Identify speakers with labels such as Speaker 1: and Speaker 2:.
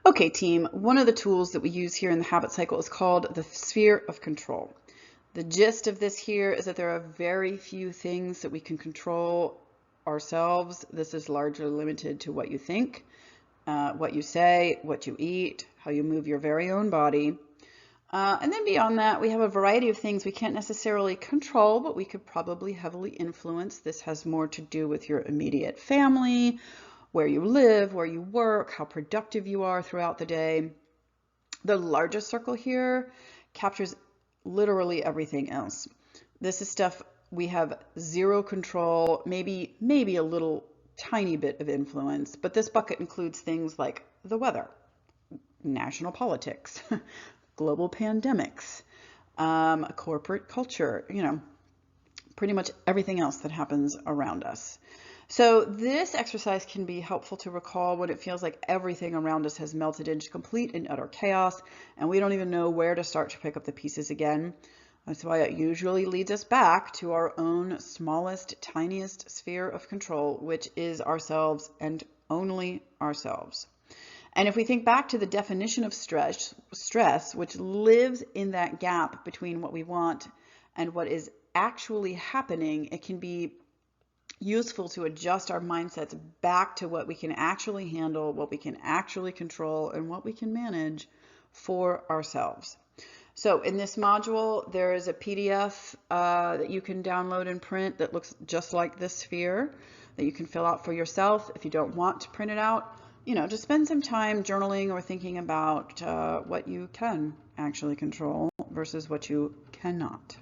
Speaker 1: Okay, team, one of the tools that we use here in the habit cycle is called the sphere of control. The gist of this here is that there are very few things that we can control ourselves. This is largely limited to what you think, what you say, what you eat, how you move your very own body. And then beyond that, we have a variety of things we can't necessarily control, but we could probably heavily influence. This has more to do with your immediate family, where you live, where you work, how productive you are throughout the day. The largest circle here captures literally everything else. This is stuff we have zero control, maybe a little tiny bit of influence, but this bucket includes things like the weather, national politics, global pandemics, corporate culture, pretty much everything else that happens around us. So this exercise can be helpful to recall when it feels like everything around us has melted into complete and utter chaos, and we don't even know where to start to pick up the pieces again. That's why it usually leads us back to our own smallest, tiniest sphere of control, which is ourselves and only ourselves. And if we think back to the definition of stress, which lives in that gap between what we want and what is actually happening, it can be useful to adjust our mindsets back to what we can actually handle, what we can actually control, and what we can manage for ourselves. So in this module, there is a PDF that you can download and print that looks just like this sphere that you can fill out for yourself. If you don't want to print it out, just spend some time journaling or thinking about what you can actually control versus what you cannot.